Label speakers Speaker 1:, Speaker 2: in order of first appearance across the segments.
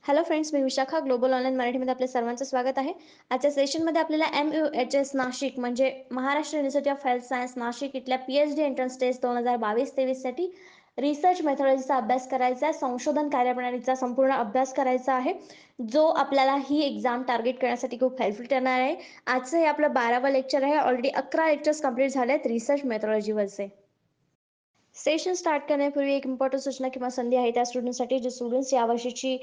Speaker 1: Hello friends, मी Vishakha global online मराठीमध्ये आपल्या सर्वांचं स्वागत आहे. आजच्या सेशनमध्ये आपल्याला MUHS नाशिक म्हणजे Maharashtra university of health science Nashik इथल्या PhD एंट्रन्स टेस्ट 2022-23 साठी रिसर्च मेथॉडॉलॉजीचा अभ्यास करायचा आहे. संशोधन कार्यप्रणालीचा संपूर्ण अभ्यास करायचा आहे, जो आपल्याला ही एक्झाम टार्गेट करण्यासाठी खूप हेल्पफुल ठरणार आहे. आजचं हे आपलं 12वं लेक्चर आहे. ऑलरेडी 11 लेक्चर्स कंप्लीट झाले आहेत रिसर्च मेथॉडॉलॉजीवरचे. सेशन स्टार्ट करण्यापूर्वी एक इम्पॉर्टंट सूचना किंवा संधी आहे त्या स्टुडंटसाठी जे स्टुडंट्स यावर्षीची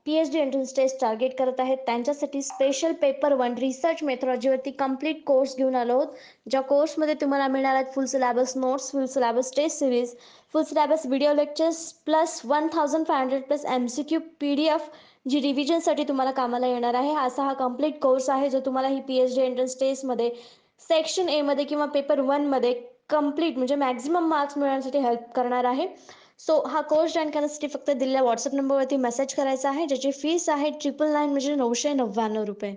Speaker 1: PhD एंट्रन्स टेस्ट टार्गेट करत आहेत त्यांच्यासाठी स्पेशल पेपर 1 रिसर्च मेथॉडॉलॉजीवरती कंप्लीट कोर्स घेऊन आलो आहोत. ज्या कोर्समध्ये तुम्हाला मिळणार आहेत full syllabus notes, full syllabus test series, full syllabus video lectures plus 1500 plus MCQ PDF जी रिव्हिजनसाठी तुम्हाला कामाला येणार आहे. असा हा कंप्लीट कोर्स आहे जो तुम्हाला ही PhD एंट्रन्स टेस्टमध्ये सेक्शन ए मध्ये किंवा पेपर 1 मध्ये कंप्लीट म्हणजे मॅक्झिमम मार्क्स मिळवण्यासाठी हेल्प करणार आहे. सो हा कोर्स जॉईन करण्यासाठी फक्त दिलेल्या व्हॉट्सअप नंबरवरती मेसेज करायचा आहे, ज्याची फीस आहे 999 म्हणजे 999 रुपये.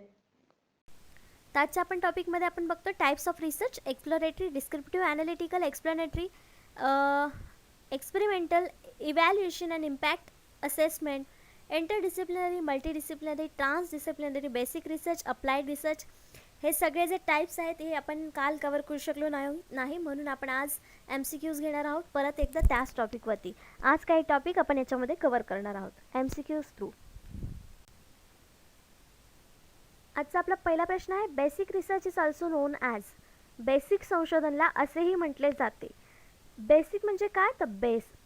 Speaker 2: तर आजच्या आपण टॉपिकमध्ये आपण बघतो types of research, exploratory, descriptive, analytical, explanatory, experimental, evaluation and impact assessment, interdisciplinary, multidisciplinary, transdisciplinary, basic research, applied research. हे सगळे जे टाईप्स आहेत हे आपण काल कवर करू शकलो नाही म्हणून आपण आज MCQs घेणार आहोत परत एकदा त्याच टॉपिकवरती. आज काही टॉपिक आपण याच्यामध्ये कवर करणार आहोत MCQs थ्रू. आजचा आपला पहिला प्रश्न आहे, basic research is also known as. Basic संशोधनला असेही म्हटले जाते. बेसिक म्हणजे काय तर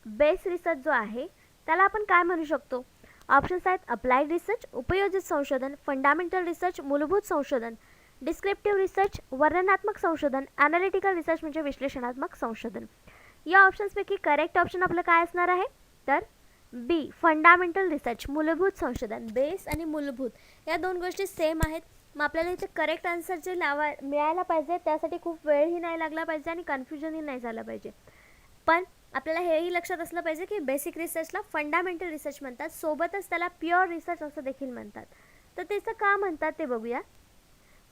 Speaker 2: बेस रिसर्च जो आहे त्याला आपण काय म्हणू शकतो. ऑप्शन्स आहेत अप्लाइड रिसर्च, उपयोजित संशोधन, फंडामेंटल रिसर्च, मूलभूत संशोधन, डिस्क्रिप्टिव्ह रिसर्च, वर्णनात्मक संशोधन, ॲनालिटिकल रिसर्च म्हणजे विश्लेषणात्मक संशोधन. या ऑप्शन्सपैकी करेक्ट ऑप्शन आपलं काय असणार आहे तर बी फंडामेंटल रिसर्च, मूलभूत संशोधन. बेस आणि मूलभूत या दोन गोष्टी सेम आहेत. मग आपल्याला इथे करेक्ट आन्सर जे मिळायला पाहिजे त्यासाठी खूप वेळही नाही लागला पाहिजे आणि कन्फ्युजनही नाही झालं पाहिजे. पण आपल्याला हेही लक्षात असलं पाहिजे की बेसिक रिसर्चला फंडामेंटल रिसर्च म्हणतात, सोबतच त्याला प्युअर रिसर्च असं देखील म्हणतात. तर त्याचं का म्हणतात ते बघूया.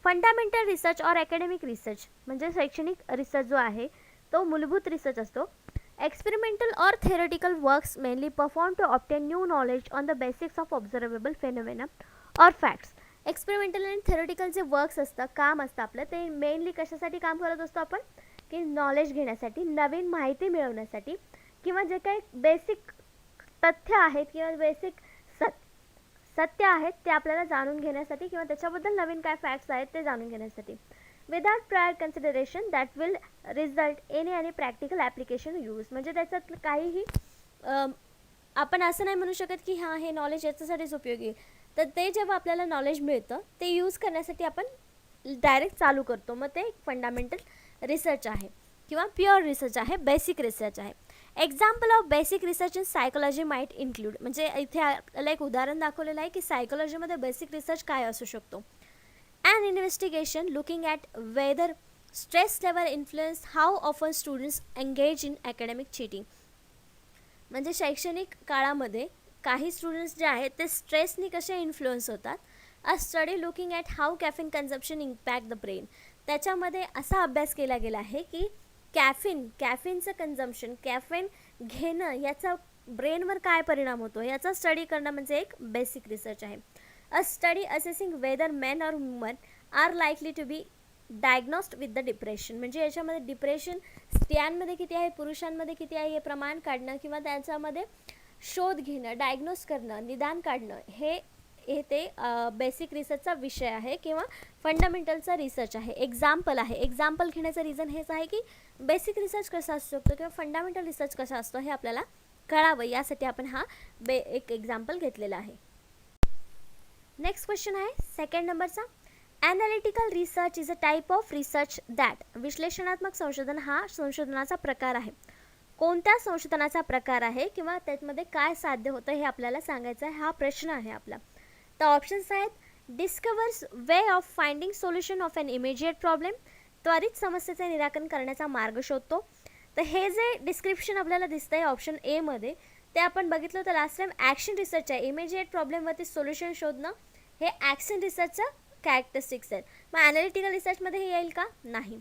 Speaker 2: फंडामेंटल रिसर्च और अकॅडमिक रिसर्च म्हणजे शैक्षणिक रिसर्च जो आहे तो मूलभूत रिसर्च असतो. एक्सपेरिमेंटल और theoretical works mainly performed to obtain new knowledge on the basics of observable phenomena or facts. Experimental आणि थेरोटिकल जे वर्क्स असतात, काम असतं आपलं, ते मेनली कशासाठी काम करत असतो आपण की नॉलेज घेण्यासाठी, नवीन माहिती मिळवण्यासाठी, किंवा जे काही बेसिक तथ्य आहेत किंवा बेसिक सत्य आहेत ते आपल्याला जाणून घेण्यासाठी किंवा त्याच्याबद्दल नवीन काय फॅक्ट्स आहेत ते जाणून घेण्यासाठी. Without prior consideration that will result in any practical application use. म्हणजे त्याच्यात काहीही आपण असं नाही म्हणू शकत की हां हे नॉलेज याच्यासाठीच उपयोगी. तर ते जेव्हा आपल्याला नॉलेज मिळतं ते यूज करण्यासाठी आपण डायरेक्ट चालू करतो. मग ते फंडामेंटल रिसर्च आहे किंवा प्युअर रिसर्च आहे, बेसिक रिसर्च आहे. Example of basic research in psychology might include. म्हणजे इथे आपल्याला एक उदाहरण दाखवलेलं आहे की सायकोलॉजीमध्ये बेसिक रिसर्च काय असू शकतो. An investigation looking at whether stress level influence how often students engage in academic cheating. म्हणजे शैक्षणिक काळामध्ये काही स्टुडंट्स जे आहेत ते स्ट्रेसनी कसे इन्फ्लुअन्स होतात. अ study looking at how caffeine consumption impact the brain. त्याच्यामध्ये असा अभ्यास केला गेला आहे की कॅफिनचं कन्झम्पशन, कॅफिन घेणं याचा ब्रेनवर काय परिणाम होतो याचा स्टडी करणं म्हणजे एक बेसिक रिसर्च आहे. A study assessing whether men or women are likely to be diagnosed with the depression. म्हणजे याच्यामध्ये डिप्रेशन स्त्रियांमध्ये किती आहे, पुरुषांमध्ये किती आहे हे प्रमाण काढणं किंवा त्याच्यामध्ये शोध घेणं, डायग्नोस करणं, निदान काढणं हे ते बेसिक रिसर्चचा विषय आहे किंवा फंडामेंटलचा रिसर्च आहे. एक्झाम्पल आहे. एक्झाम्पल घेण्याचं रिझन हेच आहे की बेसिक रिसर्च कसा असू शकतो किंवा फंडामेंटल रिसर्च कसा असतो हे आपल्याला कळावं, यासाठी आपण हा एक एक्झाम्पल घेतलेला आहे. नेक्स्ट क्वेश्चन आहे सेकंड नंबरचा. Analytical research is a type of research that. विश्लेषणात्मक संशोधन हा संशोधनाचा प्रकार आहे. कोणत्या संशोधनाचा प्रकार आहे किंवा त्यामध्ये काय साध्य होतं हे आपल्याला सांगायचं आहे, हा प्रश्न आहे आपला. तर ऑप्शन्स आहेत discovers way of finding solution of an immediate problem. त्वरित समस्येचे निराकरण करण्याचा मार्ग शोधतो. तर हे जे डिस्क्रिप्शन आपल्याला दिसतं आहे ऑप्शन ए मध्ये ते आपण बघितलं तर लास्ट टाइम ॲक्शन रिसर्च आहे. इमिजिएट प्रॉब्लेमवरती सोल्युशन शोधणं हे ॲक्शन रिसर्चचं कॅरेक्टरिस्टिक्स आहेत. मग ॲनालिटिकल रिसर्चमध्ये हे येईल का? नाही.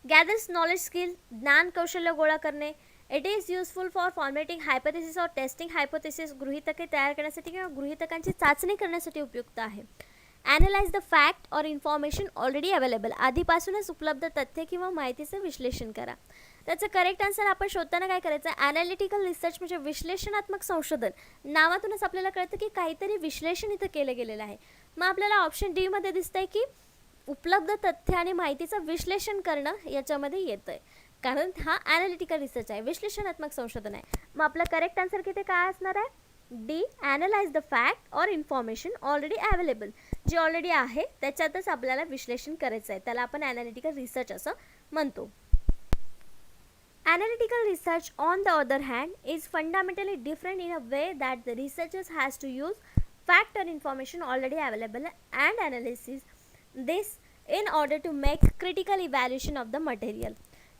Speaker 2: गॅदर्स नॉलेज स्किल, ज्ञान कौशल्य गोळा करणे. It is useful for formatting hypothesis और टेस्टिंग हायपोथेसिस, गृहीतके तयार करण्यासाठी किंवा गृहीतकांची चाचणी करण्यासाठी उपयुक्त आहे. ॲनालाइज द फॅक्ट और इन्फॉर्मेशन ऑलरेडी अवेलेबल, आधीपासूनच उपलब्ध तथ्य किंवा माहितीचं विश्लेषण करा. त्याचं करेक्ट आन्सर आपण शोधताना काय करायचं, ॲनालिटिकल रिसर्च म्हणजे विश्लेषणात्मक संशोधन. नावातूनच आपल्याला कळतं की काहीतरी विश्लेषण इथं केलं गेलेलं आहे. मग आपल्याला ऑप्शन डी मध्ये दिसतंय की उपलब्ध तथ्य आणि माहितीचं विश्लेषण करणं याच्यामध्ये येतंय, कारण हा ॲनालिटिकल रिसर्च आहे, विश्लेषणात्मक संशोधन आहे. मग आपलं करेक्ट आन्सर किती काय असणार आहे, डी, ॲनालाइज द फॅक्ट और इन्फॉर्मेशन ऑलरेडी अवेलेबल, जे ऑलरेडी आहे त्याच्यातच आपल्याला विश्लेषण करायचं आहे, त्याला आपण ॲनालिटिकल रिसर्च असं म्हणतो. Analytical research, on the other hand, is fundamentally different in a way that the researchers has to use fact or information already available and analysis this in order to make critical evaluation of the material.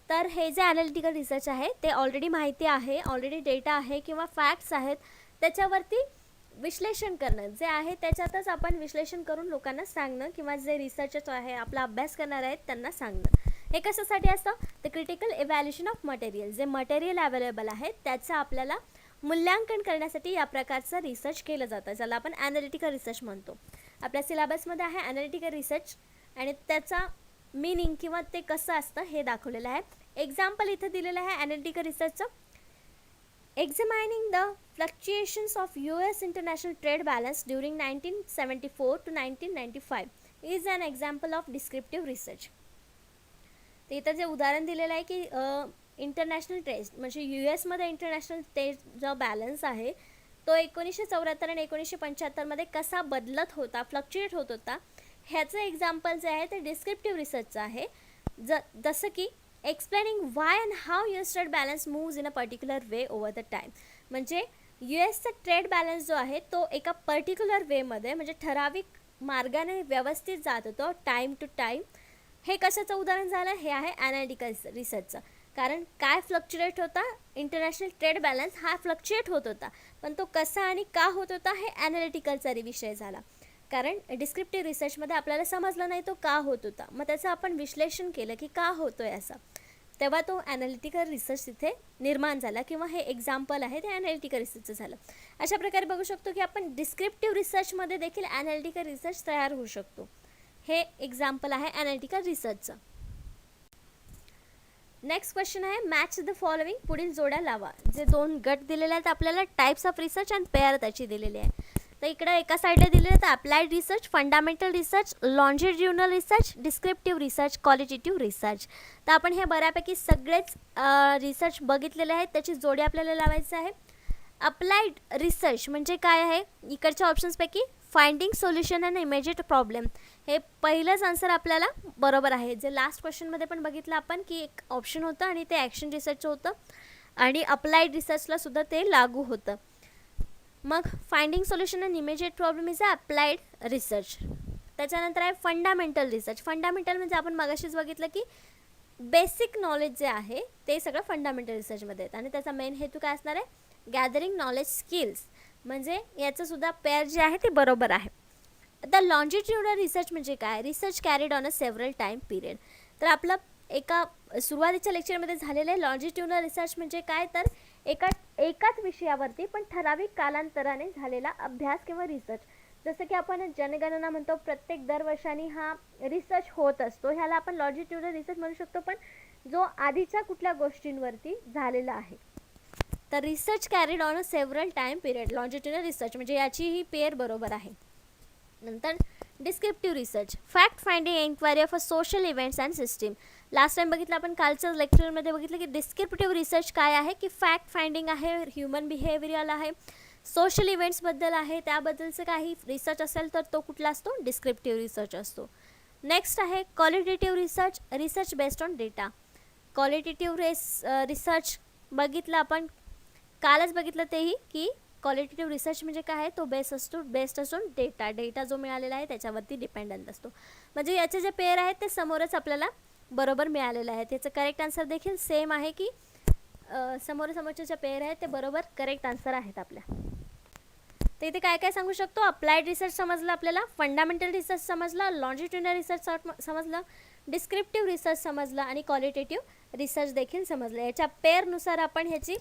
Speaker 2: तर हे जे analytical research आहे ते already माहिती आहे, already data आहे किंवा facts आहेत त्याच्यावरती विश्लेषण करणं जे आहे त्याच्यातच आपण विश्लेषण करून लोकांना सांगणं किंवा जे रिसर्चर्स आहे आपला अभ्यास करणार आहेत त्यांना सांगणं. हे कशासाठी असतं, the critical evaluation of material, जे मटेरियल अवेलेबल आहे त्याचं आपल्याला मूल्यांकन करण्यासाठी या प्रकारचं रिसर्च केलं जातं, ज्याला आपण ॲनालिटिकल रिसर्च म्हणतो. आपल्या सिलेबसमध्ये आहे ॲनालिटिकल रिसर्च आणि त्याचा मीनिंग किंवा ते कसं असतं हे दाखवलेलं आहे. एक्झाम्पल इथं दिलेलं आहे analytical रिसर्चचं. Examining the fluctuations of US international trade balance during 1974 to 1995 is an example of descriptive research. ते इथं जे उदाहरण दिलेलं आहे की इंटरनॅशनल ट्रेड म्हणजे US मध्ये इंटरनॅशनल ट्रेड जो बॅलन्स आहे तो 1974 आणि 1975 कसा बदलत होता, फ्लक्च्युएट होत होता, ह्याचं एक्झाम्पल जे आहे ते डिस्क्रिप्टिव्ह रिसर्चचं आहे. जसं की explaining Y and how US trade balance moves in a particular way over the time, म्हणजे US चा ट्रेड बॅलन्स जो आहे तो एका पर्टिक्युलर वेमध्ये म्हणजे ठराविक मार्गाने व्यवस्थित जात होतो टाईम टू टाईम. हे कशाचं उदाहरण झालं, हे आहे ॲनालिटिकल रिसर्चचं. कारण काय फ्लक्च्युएट होता, इंटरनॅशनल ट्रेड बॅलन्स हा फ्लक्च्युएट होत होता, पण तो कसा आणि का होत होता हे ॲनालिटिकलचा विषय झाला. कारण डिस्क्रिप्टिव्ह रिसर्चमध्ये आपल्याला समजलं नाही तो का होत होता, मग त्याचं आपण विश्लेषण केलं की का होतोय असं, तेव्हा तो ॲनालिटिकल रिसर्च तिथे निर्माण झाला किंवा हे एक्झाम्पल आहे ते ॲनालिटिकल रिसर्चचं झालं. अशा प्रकारे बघू शकतो की आपण डिस्क्रिप्टिव्ह रिसर्चमध्ये देखील ॲनालिटिकल रिसर्च तयार होऊ शकतो. हे एक्झाम्पल आहे ॲनालिटिकल रिसर्चचं. नेक्स्ट क्वेश्चन आहे मॅच द फॉलोइंग, पुढील जोड्या लावा. जे दोन गट दिलेले आहेत आपल्याला, types of research and pair त्याची दिलेली आहे. तर इकडे एका साईडला दिलेलं आहे applied research, fundamental research, longitudinal research, descriptive research, qualitative research. तर आपण हे बऱ्यापैकी सगळेच रिसर्च बघितलेले आहेत, त्याची जोडी आपल्याला लावायची आहे. अप्लाइड रिसर्च म्हणजे काय आहे, इकडच्या ऑप्शन्सपैकी finding solution and immediate problem, हे पहिलंच आन्सर आपल्याला बरोबर आहे. जे लास्ट क्वेश्चनमध्ये पण बघितलं आपण की एक ऑप्शन होतं आणि ते ॲक्शन रिसर्चचं होतं आणि अप्लाइड रिसर्चला सुद्धा ते लागू होतं. मग finding solution and immediate problem is a applied research. त्याच्यानंतर आहे फंडामेंटल रिसर्च. फंडामेंटल म्हणजे आपण मगाशीच बघितलं की बेसिक नॉलेज जे आहे ते सगळं फंडामेंटल रिसर्चमध्ये येतं आणि त्याचा मेन हेतू काय असणार आहे, गॅदरिंग नॉलेज स्किल्स, म्हणजे याचं सुद्धा पेअर जे आहे ते बरोबर आहे. द लॉन्जिट्युडिनल रिसर्च म्हणजे काय, research carried on a several time period. तर आपलं एका सुरुवातीच्या लेक्चरमध्ये झालेलं आहे लॉन्जिट्युडिनल रिसर्च म्हणजे काय, तर एकाच विषयावरती पण ठराविक कालांतराने झालेला अभ्यास किंवा रिसर्च. जसं की आपण जनगणना म्हणतो, प्रत्येक दरवर्षांनी हा रिसर्च होत असतो, ह्याला आपण लॉन्जिट्युडिनल रिसर्च म्हणू शकतो, पण जो आधीच्या कुठल्या गोष्टींवरती झालेला आहे. तर research carried on a several time period, longitudinal research म्हणजे याची ही पेअर बरोबर आहे. नंतर descriptive research, fact finding enquiry of a social events and system. Last time बघितलं आपण, कालच्या लेक्चरमध्ये बघितलं की डिस्क्रिप्टिव्ह रिसर्च काय आहे, की फॅक्ट फाइंडिंग आहे, ह्युमन बिहेवियरल आहे, सोशल इव्हेंट्सबद्दल आहे, त्याबद्दलचं काही रिसर्च असेल तर तो कुठला असतो, डिस्क्रिप्टिव्ह रिसर्च असतो. नेक्स्ट आहे qualitative research, research based on data. Qualitative research बघितलं आपण कालच बघितलं तेही की क्वालिटेटिव्ह रिसर्च म्हणजे काय आहे, तो बेस्ड असतो डेटा जो मिळालेला आहे त्याच्यावरती डिपेंडंट असतो. म्हणजे याचे जे पेअर आहेत ते समोरच आपल्याला बरोबर मिळालेलं आहे. त्याचं करेक्ट आन्सर देखील सेम आहे की समोरचे जे पेअर आहेत ते बरोबर करेक्ट आन्सर आहेत आपल्या. तर इथे काय काय सांगू शकतो, अप्लाइड रिसर्च समजलं आपल्याला, फंडामेंटल रिसर्च समजलं, लॉन्जिट्युडिनल रिसर्च समजलं, डिस्क्रिप्टिव्ह रिसर्च समजलं आणि क्वालिटेटिव्ह रिसर्च देखील समजलं. याच्या पेअरनुसार आपण ह्याची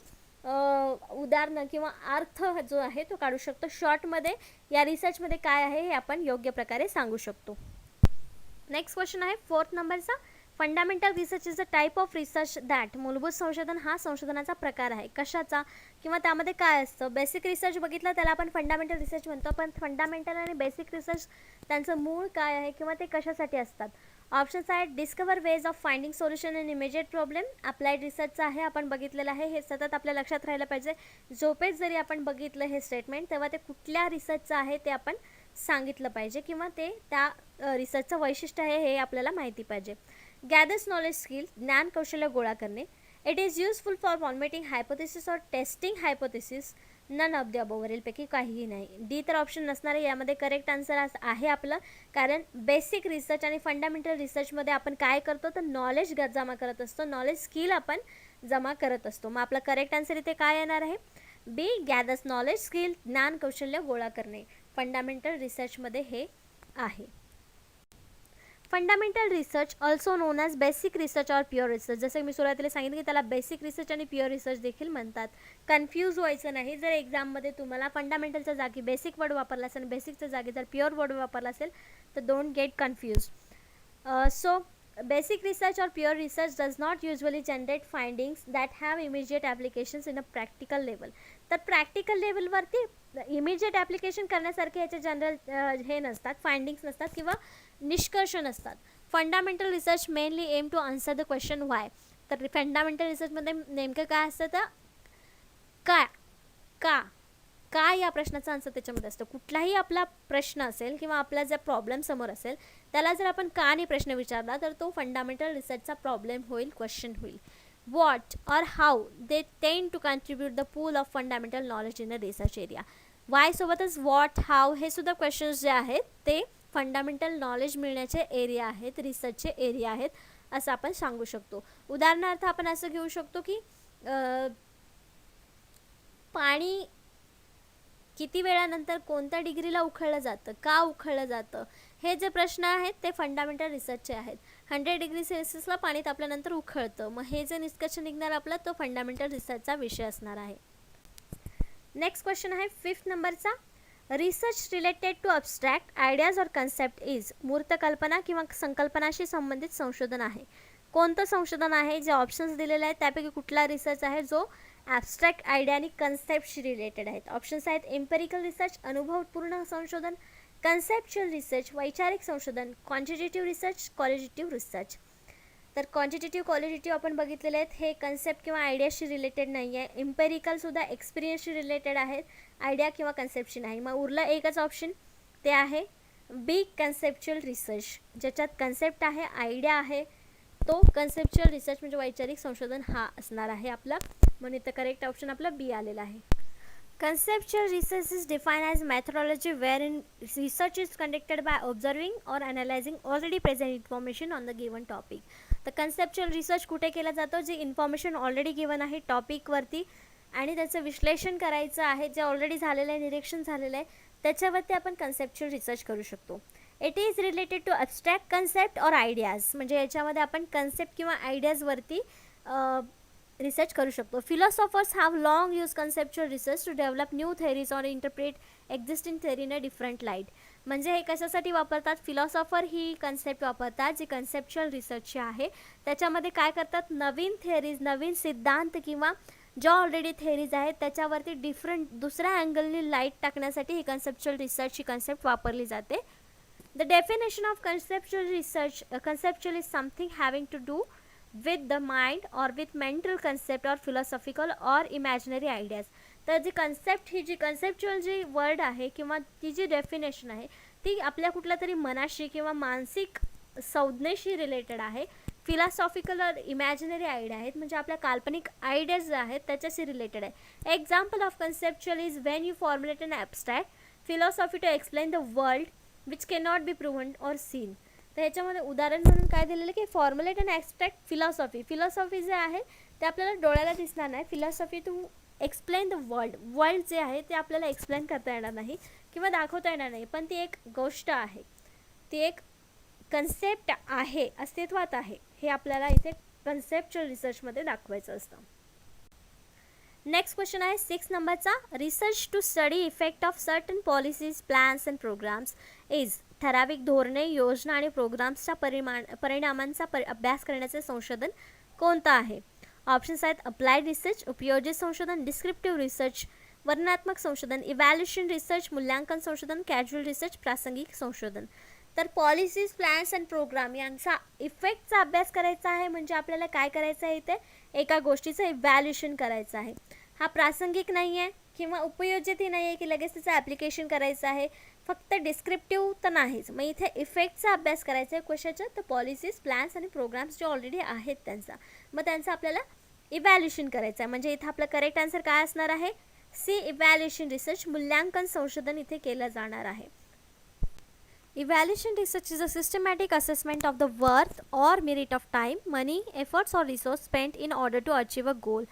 Speaker 2: उदाहरणं किंवा अर्थ जो आहे तो काढू शकतो. शॉर्टमध्ये या रिसर्चमध्ये काय आहे हे आपण योग्य प्रकारे सांगू शकतो. नेक्स्ट क्वेश्चन आहे 4th नंबरचा. Fundamental research is a type of research that. मूलभूत संशोधन हा संशोधनाचा प्रकार आहे. कशाचा किंवा त्यामध्ये काय असतं? बेसिक रिसर्च बघितलं त्याला आपण फंडामेंटल रिसर्च म्हणतो. पण फंडामेंटल आणि बेसिक रिसर्च त्यांचं मूळ काय आहे किंवा ते कशासाठी असतात? ऑप्शन्स आहेत discover ways of finding solution in immediate problem. Applied रिसर्चचं आहे, आपण बघितलेलं आहे. हे सतत आपल्या लक्षात राहायला पाहिजे. झोपेत जरी आपण बघितलं हे स्टेटमेंट तेव्हा ते कुठल्या रिसर्चचं आहे ते आपण सांगितलं पाहिजे किंवा ते त्या रिसर्चचं वैशिष्ट्य आहे हे आपल्याला माहिती पाहिजे. गॅदर्स नॉलेज स्किल, ज्ञान कौशल्य गोळा करणे. It is useful for formatting hypothesis और testing hypothesis. None of the above, वरीलपैकी काहीही नाही. डी तर ऑप्शन नसणार आहे. यामध्ये करेक्ट आन्सर आहे आपलं. कारण बेसिक रिसर्च आणि फंडामेंटल रिसर्चमध्ये आपण काय करतो तर नॉलेज जमा करत असतो, नॉलेज स्किल आपण जमा करत असतो. मग आपला करेक्ट आन्सर इथे काय येणार आहे? बी, गॅदर्स नॉलेज स्किल, ज्ञान कौशल्य गोळा करणे. फंडामेंटल रिसर्चमध्ये हे आहे. Fundamental research also known as basic research और प्युअर रिसर्च. जसं मी सुरुवातीला सांगितलं की त्याला बेसिक रिसर्च आणि प्युअर रिसर्च देखील म्हणतात. कन्फ्यूज व्हायचं नाही. जर एक्झाममध्ये तुम्हाला फंडामेंटलच्या जागी बेसिक वर्ड वापरला असेल आणि बेसिकच्या जागी जर प्युअर वर्ड वापरला असेल तर don't get confuse. So basic research or pure research does not usually generate findings that have immediate applications in a practical level. तर प्रॅक्टिकल लेवलवरती इमिजिएट ॲप्लिकेशन करण्यासारखे याचे जनरल हे नसतात, फाइंडिंग्स नसतात किंवा निष्कर्ष नसतात. Fundamental research mainly aim to answer the question why. तर फंडामेंटल रिसर्चमध्ये नेमकं काय असतं तर का या प्रश्नाचा आन्सर त्याच्यामध्ये असतो. कुठलाही आपला प्रश्न असेल किंवा आपला जर प्रॉब्लेम समोर असेल त्याला जर आपण का नाही प्रश्न विचारला तर तो फंडामेंटल रिसर्चचा प्रॉब्लेम होईल, क्वेश्चन होईल. What or how they tend to contribute the pool of fundamental knowledge in a research area. Why सोबतच व्हॉट, हाऊ हे सुद्धा क्वेश्चन्स जे आहेत ते फंडामेंटल नॉलेज मिळण्याचे एरिया आहेत, रिसर्चचे एरिया आहेत असं आपण सांगू शकतो. उदाहरणार्थ आपण असं घेऊ शकतो की पाणी किती वेळानंतर कोणत्या डिग्रीला उकळलं जातं, का उकळलं जातं, हे जे प्रश्न आहेत ते फंडामेंटल रिसर्चचे आहेत. 100 डिग्री सेल्सिअसला पाणी तापल्यानंतर उकळतं. मग हे जे निष्कर्ष निघणार आपला तो फंडामेंटल रिसर्चचा विषय असणार आहे. नेक्स्ट क्वेश्चन आहे 5th नंबरचा. रिसर्च रिलेटेड टू अब्स्ट्रॅक्ट आयडियाज और कन्सेप्ट इज. मूर्त कल्पना किंवा संकल्पनाशी संबंधित संशोधन आहे. कोणतं संशोधन आहे? जे ऑप्शन्स दिलेले आहेत त्यापैकी कुठला रिसर्च आहे जो ॲब्स्ट्रॅक्ट आयडिया आणि कन्सेप्टशी रिलेटेड आहेत? ऑप्शन्स आहेत एम्पेरिकल रिसर्च, अनुभवपूर्ण संशोधन, कन्सेप्च्युअल रिसर्च, वैचारिक संशोधन, क्वांटिटेटिव्ह रिसर्च, क्वालिटेटिव्ह रिसर्च. तर क्वांटिटेटिव्ह क्वालिटेटिव्ह आपण बघितलेले आहेत. हे कन्सेप्ट किंवा आयडियाशी रिलेटेड नाही आहे. एम्पेरिकलसुद्धा एक्सपिरियन्सशी रिलेटेड आहेत, आयडिया किंवा कन्सेप्टशी नाही. मग उरलं एकच ऑप्शन, ते आहे बी, कन्सेप्च्युअल रिसर्च. ज्याच्यात कन्सेप्ट आहे, आयडिया आहे, तो कन्सेप्च्युअल रिसर्च म्हणजे वैचारिक संशोधन हा असणार आहे आपला. म्हणून इथं करेक्ट ऑप्शन आपला बी आलेला आहे. Conceptual research is defined as methodology wherein research is conducted by observing or analyzing already present information on the given topic. तर कन्सेप्च्युअल रिसर्च कुठे केला जातो? जे इन्फॉर्मेशन ऑलरेडी गिवन आहे टॉपिकवरती आणि त्याचं विश्लेषण करायचं आहे, जे ऑलरेडी झालेलं आहे, निरीक्षण झालेलं आहे त्याच्यावरती आपण कन्सेप्च्युअल रिसर्च करू शकतो. It is related to abstract concept और आयडियाज. म्हणजे याच्यामध्ये आपण कन्सेप्ट किंवा आयडियाजवरती रिसर्च करू शकतो. Philosophers have long use conceptual research to develop new theories और interpret existing theory in a different light. म्हणजे हे कशासाठी वापरतात? फिलॉसॉफर ही कन्सेप्ट वापरतात जी कन्सेप्च्युअल रिसर्चची आहे. त्याच्यामध्ये काय करतात? नवीन थेअरीज, नवीन सिद्धांत किंवा ज्या ऑलरेडी थेअरीज आहेत त्याच्यावरती डिफरंट दुसऱ्या अँगलनी लाईट टाकण्यासाठी ही कन्सेप्च्युअल रिसर्चची कन्सेप्ट वापरली जाते. The definition of conceptual research. Conceptual is something having to do with the mind or with mental concept or philosophical or imaginary ideas. तर जी कन्सेप्ट ही जी कन्सेप्च्युअल जी word आहे किंवा ती जी डेफिनेशन आहे ती आपल्या कुठल्या तरी मनाशी किंवा मानसिक संज्ञेशी रिलेटेड आहे. फिलॉसॉफिकल और इमॅजिनरी आयडिया आहेत म्हणजे आपल्या काल्पनिक आयडियाज जे आहेत त्याच्याशी रिलेटेड आहे. Example of conceptual is when you formulate an abstract philosophy to explain the world which can not be proven or seen. तर ह्याच्यामध्ये उदाहरण म्हणून काय दिलेलं की formulate and abstract philosophy. Philosophy जे आहे ते आपल्याला डोळ्याला दिसणार नाही. Philosophy to explain the world. World जे आहे ते आपल्याला एक्सप्लेन करता येणार नाही किंवा दाखवता येणार नाही, पण ती एक गोष्ट आहे, ती एक कन्सेप्ट आहे, अस्तित्वात आहे, हे आपल्याला इथे कन्सेप्च्युअल रिसर्चमध्ये दाखवायचं असतं. नेक्स्ट क्वेश्चन आहे 6 नंबरचा. Research to study effect of certain policies, plans and programmes is. ठराविक धोरणे, योजना आणि प्रोग्राम्सच्या परिणामांचा अभ्यास करण्याचे संशोधन कोणतं आहे? ऑप्शन्स आहेत अप्लाइड रिसर्च, उपयोजित संशोधन, डिस्क्रिप्टिव्ह रिसर्च, वर्णनात्मक संशोधन, इव्हॅल्युएशन रिसर्च, मूल्यांकन संशोधन, कॅज्युअल रिसर्च, प्रासंगिक संशोधन. तर पॉलिसीज, प्लॅन्स अँड प्रोग्राम यांचा इफेक्टचा अभ्यास करायचा आहे. म्हणजे आपल्याला काय करायचं आहे, इथे एका गोष्टीचं इव्हॅल्युएशन करायचं आहे. हा प्रासंगिक नाही आहे किंवा उपयोजितही नाही आहे की लगेच त्याचं ॲप्लिकेशन करायचं आहे. फक्त डिस्क्रिप्टिव्ह तर नाहीच. मग इथे इफेक्टचा अभ्यास करायचा आहे. कशाच्या? तर पॉलिसीज, प्लॅन्स आणि प्रोग्राम्स जे ऑलरेडी आहेत त्यांचा. मग त्यांचं आपल्याला इव्हॅल्युएशन करायचं आहे. म्हणजे इथं आपलं करेक्ट आन्सर काय असणार आहे? सी, इव्हॅल्युएशन रिसर्च, मूल्यांकन संशोधन इथे केलं जाणार आहे. Evaluation research is a systematic assessment of the worth or merit of time, money, efforts or resource spent in order to achieve a goal.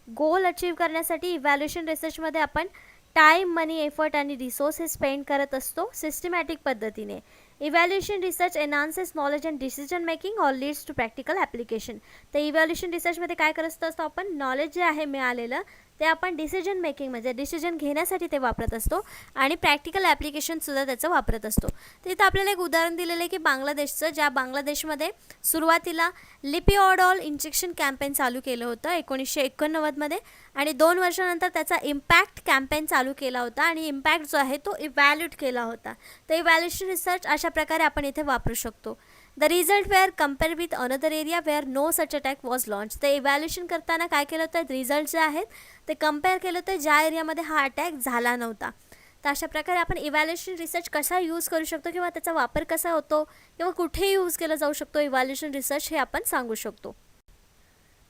Speaker 2: Goal achieve करण्यासाठी इव्हॅल्युएशन रिसर्चमध्ये आपण टाईम, मनी, एफर्ट आणि रिसोर्स हे spend करत असतो systematic पद्धतीने. Evaluation research enhances knowledge and decision making or leads to practical application. तर evaluation रिसर्चमध्ये काय करत असतो आपण? नॉलेज जे आहे मिळालेलं ते आपण डिसिजन मेकिंग म्हणजे डिसिजन घेण्यासाठी ते वापरत असतो आणि प्रॅक्टिकल ॲप्लिकेशनसुद्धा त्याचं वापरत असतो. तर इथं आपल्याला एक उदाहरण दिलेलं आहे की बांगलादेशचं, ज्या बांगलादेशमध्ये सुरुवातीला लिपिओडॉल इंजेक्शन कॅम्पेन चालू केलं होतं 1989मध्ये आणि 2 वर्षानंतर त्याचा इम्पॅक्ट कॅम्पेन चालू केला होता आणि इम्पॅक्ट जो आहे तो इव्हॅल्युएट केला होता. तर इव्हॅल्युएशन रिसर्च अशा प्रकारे आपण इथे वापरू शकतो. The result were compared with another area where no such attack was launch. ते इव्हॅल्युएशन करताना काय केलं होतं? रिझल्ट जे आहेत ते कम्पेअर केलं होतं ज्या एरियामध्ये हा अटॅक झाला नव्हता. तर अशा प्रकारे आपण इव्हॅल्युएशन रिसर्च कसा यूज करू शकतो किंवा त्याचा वापर कसा होतो किंवा कुठे यूज केला जाऊ शकतो इव्हॅल्युएशन रिसर्च हे आपण सांगू शकतो.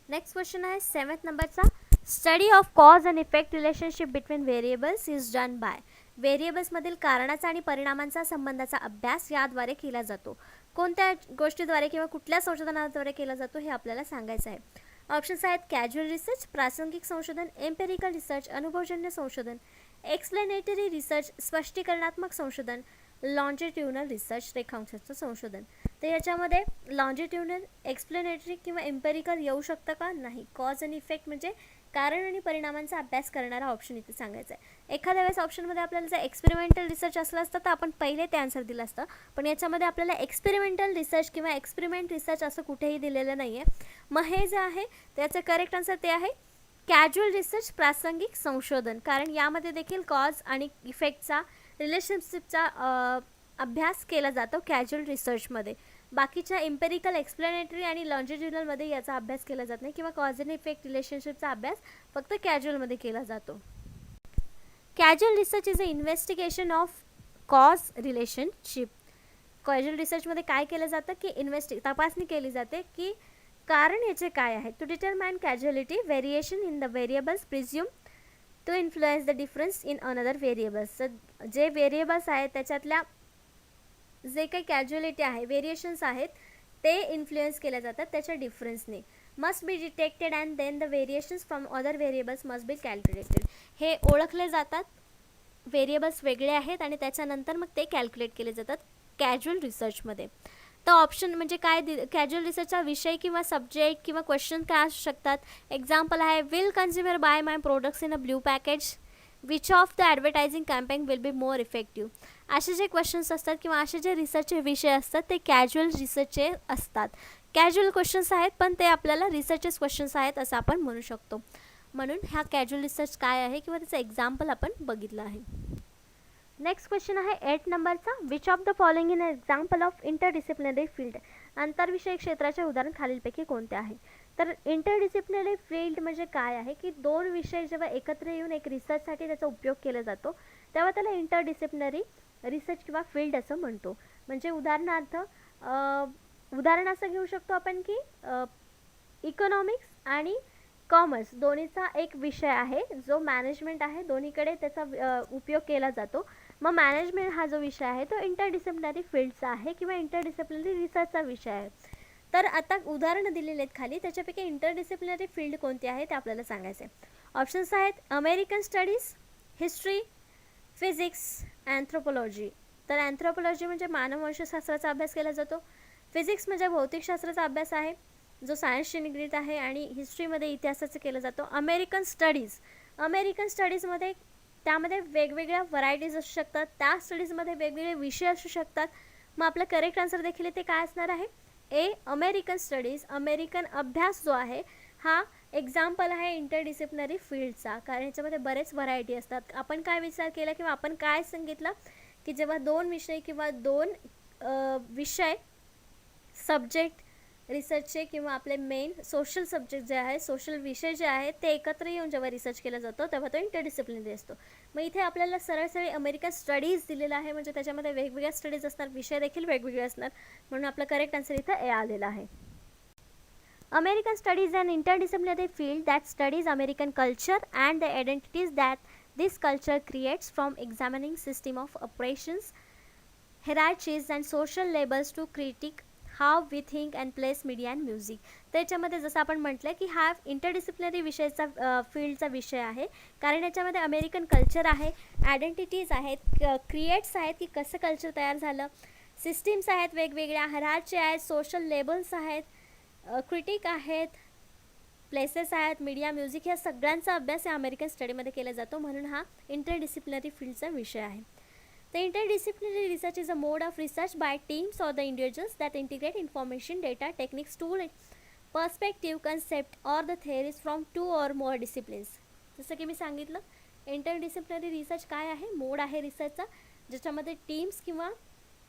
Speaker 2: नेक्स्ट क्वेश्चन आहे 7th नंबरचा. Study of cause and effect relationship between variables is done by. व्हेरिएबल्समधील कारणाचा आणि परिणामांचा संबंधाचा अभ्यास याद्वारे केला जातो. कोणत्या गोष्टीद्वारे किंवा कुठल्या संशोधनाद्वारे केला जातो हे आपल्याला सांगायचं आहे. ऑप्शन्स आहेत कॅज्युअल रिसर्च, प्रासंगिक संशोधन, एम्पेरिकल रिसर्च, अनुभवजन्य संशोधन, एक्सप्लेनेटरी रिसर्च, स्पष्टीकरणात्मक संशोधन, लॉन्जिट्युनल रिसर्च, रेखांशाचं संशोधन. तर याच्यामध्ये लॉन्जिट्युनल, एक्सप्लेनेटरी किंवा एम्पेरिकल येऊ शकतं का? नाही. कॉज आणि इफेक्ट म्हणजे कारण आणि परिणामांचा अभ्यास करणारा ऑप्शन इथे सांगायचा आहे. एखाद्या वेळेस ऑप्शनमध्ये आपल्याला जर एक्सपेरिमेंटल रिसर्च असलं असतं तर आपण पहिले ते आन्सर दिलं असतं, पण याच्यामध्ये आपल्याला एक्सपेरिमेंटल रिसर्च किंवा एक्सपेरिमेंट रिसर्च असं कुठेही दिलेलं नाही आहे. मग हे जे आहे त्याचं करेक्ट आन्सर ते आहे कॅज्युअल रिसर्च, प्रासंगिक संशोधन. कारण यामध्ये देखील कॉज आणि इफेक्टचा रिलेशनशिपचा अभ्यास केला जातो कॅज्युअल रिसर्चमध्ये. बाकीच्या एम्पेरिकल, एक्सप्लेनेटरी आणि लॉन्जिट्युनलमध्ये याचा अभ्यास केला जात नाही किंवा कॉज अँड इफेक्ट रिलेशनशिपचा अभ्यास फक्त कॅज्युअलमध्ये केला जातो. Casual research is a investigation of cause relationship. Casual रिसर्चमध्ये काय केलं जातं की तपासणी केली जाते की कारण याचे काय आहे. To determine causality, variation in the variables presume to influence the difference in another variables. जे व्हेरिएबल्स आहेत त्याच्यातल्या जे काही कॅज्युअलिटी आहे, व्हेरिएशन्स आहेत ते इन्फ्लुएन्स केल्या जातात त्याच्या डिफरन्सने. Must be detected and then the variations from other variables must be calculated. हे ओळखले जातात, व्हेरिएबल्स वेगळे आहेत आणि त्याच्यानंतर मग ते कॅल्क्युलेट केले जातात कॅज्युअल रिसर्चमध्ये. तर ऑप्शन म्हणजे काय कॅज्युअल रिसर्चचा विषय किंवा सब्जेक्ट किंवा क्वेश्चन काय असू शकतात. एक्झाम्पल आहे will consumer buy my products in a blue package, which of the advertising campaign will be more effective. असे जे क्वेश्चन्स असतात किंवा असे जे रिसर्चचे विषय असतात ते कॅज्युअल रिसर्चचे असतात. कॅज्युअल क्वेश्चन्स आहेत पण ते आपल्याला रिसर्चेस क्वेश्चन्स आहेत असं आपण म्हणू शकतो. म्हणून हा कॅज्युअल रिसर्च काय आहे किंवा त्याचं एक्झाम्पल आपण बघितलं आहे. नेक्स्ट क्वेश्चन आहे 8 नंबरचा. Which of the following in example of interdisciplinary field. आंतरविषयक क्षेत्राचे उदाहरण खालीलपैकी कोणते आहे. तर इंटरडिसिप्लिनरी फील्ड म्हणजे काय आहे की 2 विषय जेव्हा एकत्र येऊन एक रिसर्चसाठी त्याचा उपयोग केला जातो तेव्हा त्याला इंटरडिसिप्लिनरी रिसर्च किंवा फील्ड असं म्हणतो. म्हणजे उदाहरणार्थ उदाहरण असं घेऊ शकतो आपण की इकॉनॉमिक्स आणि कॉमर्स दोन्हीचा एक विषय आहे जो मॅनेजमेंट आहे, दोन्हीकडे त्याचा उपयोग केला जातो. मग मॅनेजमेंट हा जो विषय आहे तो इंटरडिसिप्लिनरी फील्डचा आहे किंवा इंटरडिसिप्लिनरी रिसर्चचा विषय आहे. तर आता उदाहरणं दिलेली आहेत खाली, त्याच्यापैकी इंटरडिसिप्लिनरी फील्ड कोणती आहे ते आपल्याला सांगायचं आहे. ऑप्शन्स आहेत American studies, history, physics, anthropology. तर अँथ्रोपॉलॉजी म्हणजे मानववंशशास्त्राचा अभ्यास केला जातो. फिजिक्स म्हणजे भौतिकशास्त्राचा अभ्यास आहे. जो सायन्सशी निगडीत आहे, आणि हिस्ट्रीमध्ये इतिहासाचं केलं जातं. अमेरिकन स्टडीजमध्ये त्यामध्ये वेगवेगळ्या व्हरायटीज असू शकतात, त्या स्टडीजमध्ये वेगवेगळे विषय असू शकतात. मग आपलं करेक्ट आन्सर देखील इथे काय असणार आहे? ए, अमेरिकन स्टडीज. अमेरिकन अभ्यास जो आहे हा एक्झाम्पल आहे इंटरडिसिप्लिनरी फील्डचा, कारण ह्याच्यामध्ये बरेच व्हरायटी असतात. आपण काय विचार केला किंवा आपण काय सांगितलं की जेव्हा दोन विषय किंवा दोन विषय सब्जेक्ट रिसर्चचे किंवा आपले मेन सोशल सब्जेक्ट जे आहे, सोशल विषय जे आहेत ते एकत्र येऊन जेव्हा रिसर्च केला जातो तेव्हा तो इंटरडिसिप्लिनरी असतो. मग इथे आपल्याला सरळ सरळ अमेरिकन स्टडीज दिलेला आहे, म्हणजे त्याच्यामध्ये वेगवेगळ्या स्टडीज असणार, विषय देखील वेगवेगळे असणार, म्हणून आपलं करेक्ट आन्सर इथं ए आलेला आहे. American studies is an interdisciplinary field that studies American culture and the identities that this culture creates, from examining system of operations, hierarchies and social labels to critique how we think and place media and music. त्याच्यामध्ये जसं आपण म्हटलं की हा interdisciplinary विषयाचा फील्डचा विषय आहे, कारण याच्यामध्ये अमेरिकन कल्चर आहे, आयडेंटिटीज आहेत, क्रिएट्स आहेत की कसं कल्चर तयार झालं, सिस्टीम्स आहेत वेगवेगळ्या, हराची आहेत, सोशल लेबल्स आहेत, क्रिटिक आहेत, प्लेसेस आहेत, मीडिया, म्युझिक, या सगळ्यांचा अभ्यास या अमेरिकन स्टडीमध्ये केला जातो, म्हणून हा इंटरडिसिप्लिनरी फील्डचा विषय आहे. The interdisciplinary research is a mode of research by teams or the individuals that integrate information, data, techniques, tool, perspective, concept or the theories from two or more disciplines. जसं की मी सांगितलं, इंटरडिसिप्लिनरी रिसर्च काय आहे? मोड आहे रिसर्चचा, ज्याच्यामध्ये teams किंवा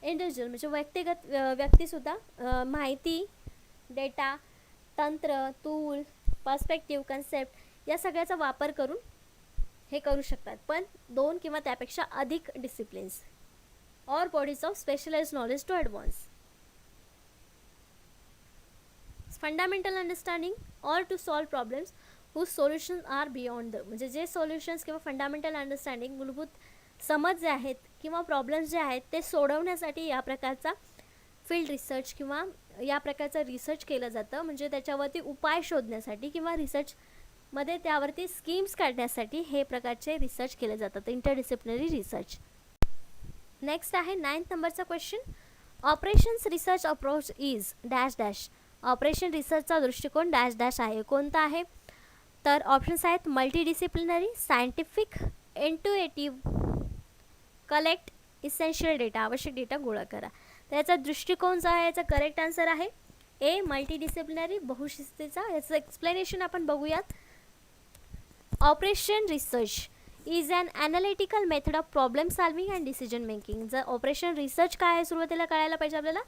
Speaker 2: individual म्हणजे व्यक्तिगत व्यक्तीसुद्धा माहिती, डेटा, तंत्र, टूल, पर्स्पेक्टिव्ह, कन्सेप्ट या सगळ्याचा वापर करून हे करू शकतात, पण दोन किंवा त्यापेक्षा अधिक disciplines or bodies of specialised knowledge to advance. Fundamental understanding or to solve problems whose solution are beyond the, म्हणजे जे सोल्युशन्स किंवा फंडामेंटल अंडरस्टँडिंग, मूलभूत समज जे आहेत किंवा प्रॉब्लेम्स जे आहेत ते सोडवण्यासाठी या प्रकारचा फील्ड रिसर्च किंवा या प्रकारचा रिसर्च केलं जातं, म्हणजे त्याच्यावरती उपाय शोधण्यासाठी किंवा रिसर्चमध्ये त्यावरती स्कीम्स काढण्यासाठी हे प्रकारचे रिसर्च केले जातात, इंटरडिसिप्लिनरी रिसर्च. नेक्स्ट आहे 9th नंबरचा question. Operations research approach is dash dash. Operation रिसर्चचा दृष्टिकोन डॅश डॅश आहे. कोणता आहे? तर ऑप्शन्स आहेत multidisciplinary, scientific, intuitive, collect essential data, आवश्यक डेटा गोळा करा. त्याचा दृष्टिकोन जो आहे याचा करेक्ट आन्सर आहे ए, मल्टीडिसिप्लिनरी, बहुशिस्तीचा. याचं एक्सप्लेनेशन आपण बघूयात. Operation research is an analytical method of problem solving and decision making. जर ऑपरेशन रिसर्च काय आहे सुरुवातीला कळायला पाहिजे आपल्याला.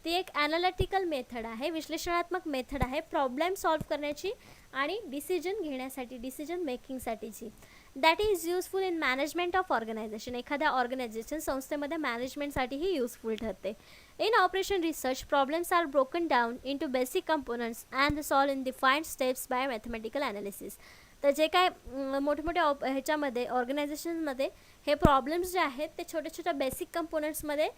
Speaker 2: ती एक ॲनालिटिकल मेथड आहे, विश्लेषणात्मक मेथड आहे प्रॉब्लेम सॉल्व्ह करण्याची आणि डिसिजन घेण्यासाठी, डिसिजन मेकिंगसाठीची. That is useful in management of organisation. एखाद्या ऑर्गनायझेशन संस्थेमध्ये मॅनेजमेंटसाठीही युजफुल ठरते. In operation research problems are broken down into basic components and solve in defined steps by mathematical analysis. तर जे काय मोठमोठ्या ह्याच्यामध्ये ऑर्गनायझेशनमध्ये हे प्रॉब्लेम्स जे आहेत ते छोट्या छोट्या बेसिक कंपोनंट्समध्ये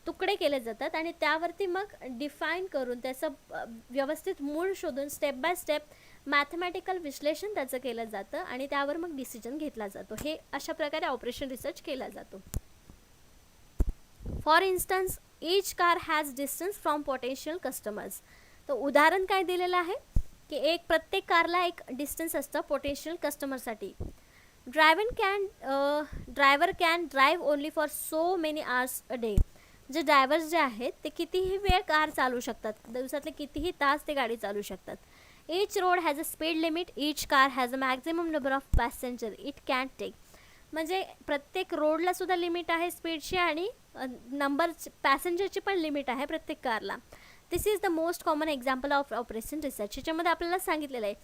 Speaker 2: तुकडे केले जातात आणि त्यावरती मग डिफाईन करून त्याचं व्यवस्थित मूळ शोधून स्टेप बाय स्टेप मॅथमॅटिकल विश्लेषण त्याचं केलं जातं आणि त्यावर मग डिसिजन घेतला जातो. हे अशा प्रकारे ऑपरेशन रिसर्च केला जातो. For instance, each car has distance from potential customers. तर उदाहरण काय दिलेलं आहे की प्रत्येक कारला एक डिस्टन्स असतं पोटेन्शियल कस्टमरसाठी. Driver can drive only for so many hours a day. जे ड्रायव्हर्स जे आहेत ते कितीही वेळ कार चालू शकतात, दिवसातले कितीही तास ते गाडी चालू शकतात. Each road has a speed limit, each car has a maximum number of passenger it can take. म्हणजे प्रत्येक रोडला सुद्धा लिमिट आहे स्पीडची आणि नंबर पॅसेंजरची पण लिमिट आहे प्रत्येक कारला. This is the most common example of operation research. याच्यामध्ये आपल्याला सांगितलेलं आहे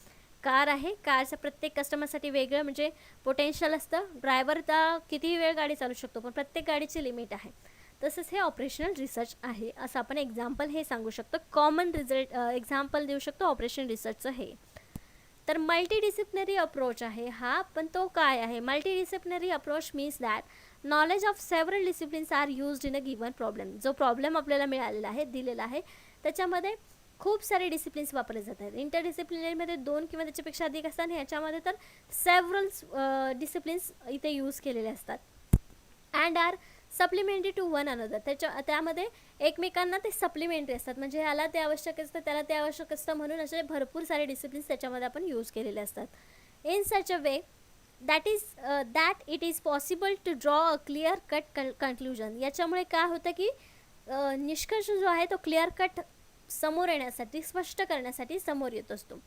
Speaker 2: कार आहे, कारचं प्रत्येक कस्टमरसाठी वेगळं म्हणजे पोटेन्शियल असतं. ड्रायव्हर कितीही वेळ गाडी चालू शकतो पण प्रत्येक गाडीची लिमिट आहे. तसंच हे ऑपरेशनल रिसर्च आहे असं आपण एक्झाम्पल हे सांगू शकतो. कॉमन रिझल्ट एक्झाम्पल देऊ शकतो ऑपरेशन रिसर्चचं हे. तर मल्टीडिसिप्लिनरी अप्रोच आहे हा, पण तो काय आहे? Multidisciplinary approach means that knowledge of several disciplines are used in a given problem. जो प्रॉब्लेम आपल्याला मिळालेला आहे, दिलेला आहे, त्याच्यामध्ये खूप सारे डिसिप्लिन्स वापरले जातात. इंटरडिसिप्लिनरीमध्ये 2 किंवा त्याच्यापेक्षा अधिक असतात आणि ह्याच्यामध्ये तर सेव्हरल डिसिप्लिन्स इथे यूज केलेले असतात. And are supplementary to one another, त्यामध्ये एकमेकांना ते सप्लिमेंटरी असतात, म्हणजे ह्याला ते आवश्यक असतं त्याला ते आवश्यक असतं, म्हणून असे भरपूर सारे डिसिप्लिन्स त्याच्यामध्ये आपण यूज केलेले असतात. In such a way that it is possible to draw a clear cut conclusion. याच्यामुळे काय होतं की निष्कर्ष जो आहे तो क्लिअर कट समोर येण्यासाठी, स्पष्ट करण्यासाठी समोर येत असतो.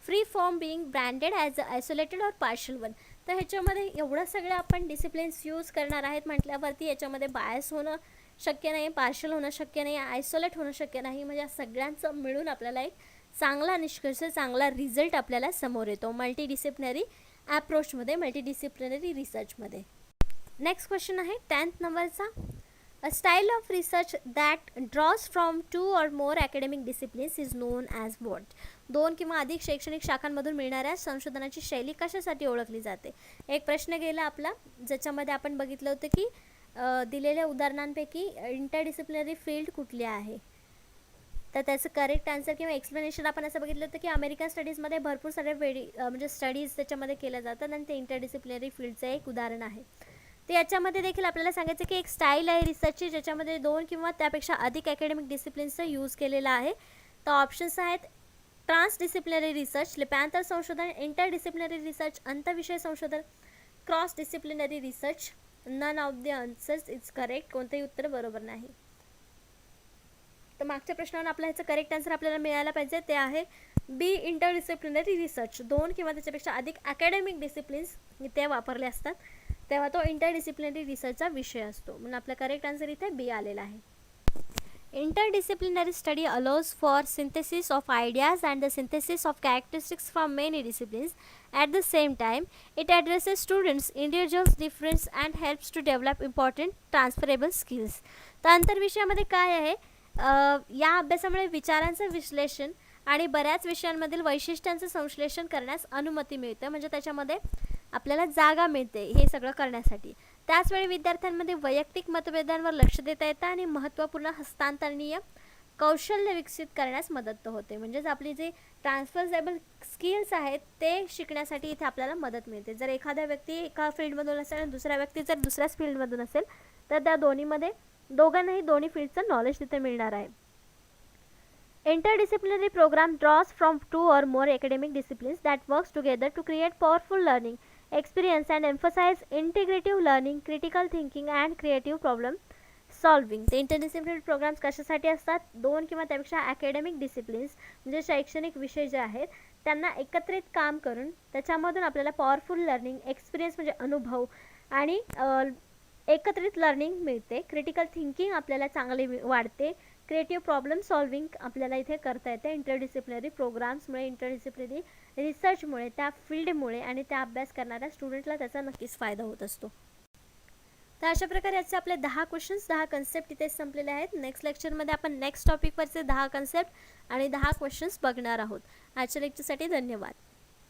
Speaker 2: Free from being branded as a isolated और पार्शल वन. तर ह्याच्यामध्ये एवढं सगळं आपण डिसिप्लिन्स यूज करणार आहेत म्हटल्यावरती याच्यामध्ये बायस होणं शक्य नाही, पार्शल होणं शक्य नाही, आयसोलेट होणं शक्य नाही. म्हणजे या सगळ्यांचं मिळून आपल्याला एक चांगला निष्कर्ष, चांगला रिझल्ट आपल्याला समोर येतो मल्टीडिसिप्लिनरी ॲप्रोचमध्ये, मल्टीडिसिप्लिनरी रिसर्चमध्ये. नेक्स्ट क्वेश्चन आहे 10th नंबरचा. A style of research that draws from 2 or more academic disciplines is known as what? 2 किंवा अधिक शैक्षणिक शाखांमधून मिळणाऱ्या संशोधनाची शैली कशासाठी ओळखली जाते? एक प्रश्न गेला आपला, ज्याच्यामध्ये आपण बघितलं होतं की दिलेल्या उदाहरणांपैकी इंटरडिसिप्लिनरी फील्ड कुठली आहे. तर त्याचं करेक्ट आन्सर किंवा एक्सप्लेनेशन आपण असं बघितलं होतं की अमेरिकन स्टडीजमध्ये भरपूर सारे म्हणजे स्टडीज त्याच्यामध्ये केल्या जातात आणि ते इंटरडिसिप्लिनरी फील्डचं एक उदाहरण आहे. तर याच्यामध्ये देखील आपल्याला सांगायचं की एक स्टाईल आहे रिसर्चची ज्याच्यामध्ये 2 किंवा त्यापेक्षा अधिक अकॅडमिक डिसिप्लिन्सचा यूज केलेला आहे. तर ऑप्शन्स आहेत ट्रान्सडिसिप्लिनरी रिसर्च, लिप्यांतर संशोधन, इंटरडिसिप्लिनरी रिसर्च, अंतविषय संशोधन, cross disciplinary research. None of the answers is correct. कोणतंही उत्तर बरोबर नाही. तर मागच्या प्रश्नावर आपला ह्याचं करेक्ट आन्सर आपल्याला मिळायला पाहिजे, ते आहे बी इंटरडिसिप्लिनरी रिसर्च. 2 किंवा त्याच्यापेक्षा अधिक अकॅडमिक डिसिप्लिन्स इथे वापरले असतात तेव्हा तो इंटरडिसिप्लिनरी रिसर्चचा विषय असतो, म्हणून आपला करेक्ट आन्सर इथे बी आलेला आहे. Interdisciplinary study allows for synthesis of ideas and the synthesis of characteristics from many disciplines. At the same time, it addresses students' individual difference and helps to develop important transferable skills. तर आंतरविषयामध्ये काय आहे, या अभ्यासामुळे विचारांचं विश्लेषण आणि बऱ्याच विषयांमधील वैशिष्ट्यांचं संश्लेषण करण्यास अनुमती मिळते, म्हणजे त्याच्यामध्ये आपल्याला जागा मिळते हे सगळं करण्यासाठी. त्याचवेळी विद्यार्थ्यांमध्ये वैयक्तिक मतभेदांवर लक्ष देता येतं आणि महत्त्वपूर्ण हस्तांतरणीय कौशल्य विकसित करण्यास मदत होते. म्हणजेच आपली जे ट्रान्सफरेबल स्किल्स आहेत ते शिकण्यासाठी इथे आपल्याला मदत मिळते. जर एखादा व्यक्ती एका फील्डमधून असेल आणि दुसरा व्यक्ती जर दुसऱ्याच फील्डमधून असेल तर त्या दोघांनाही दोन्ही फील्डचं नॉलेज तिथे मिळणार आहे. Interdisciplinary program draws from 2 or more academic disciplines that works together to create powerful learning experience and emphasize integrative learning, critical thinking and creative problem solving. ते इंटरडिसिप्लिनरी प्रोग्राम्स कशासाठी असतात, 2 किंवा त्यापेक्षा अकॅडमिक डिसिप्लिन्स म्हणजे शैक्षणिक विषय जे आहेत त्यांना एकत्रित काम करून त्याच्यामधून आपल्याला पॉवरफुल लर्निंग एक्सपिरियन्स म्हणजे अनुभव आणि एकत्रित लर्निंग मिळते. क्रिटिकल थिंकिंग आपल्याला चांगली वाढते. क्रिएटिव्ह प्रॉब्लेम सॉल्विंग आपल्याला इथे करता येते इंटरडिसिप्लिनरी प्रोग्राम्समुळे, इंटरडिसिप्लिनरी रिसर्चमुळे, त्या फील्डमुळे आणि त्या अभ्यास करणाऱ्या स्टुडंटला त्याचा नक्कीच फायदा होत असतो. तर अशा प्रकारे याचे आपले 10 क्वेश्चन्स, 10 कन्सेप्ट इथे संपलेले आहेत. नेक्स्ट लेक्चरमध्ये आपण नेक्स्ट टॉपिकवरचे 10 कन्सेप्ट आणि 10 क्वेश्चन्स बघणार आहोत. आजच्या लेक्चरसाठी धन्यवाद.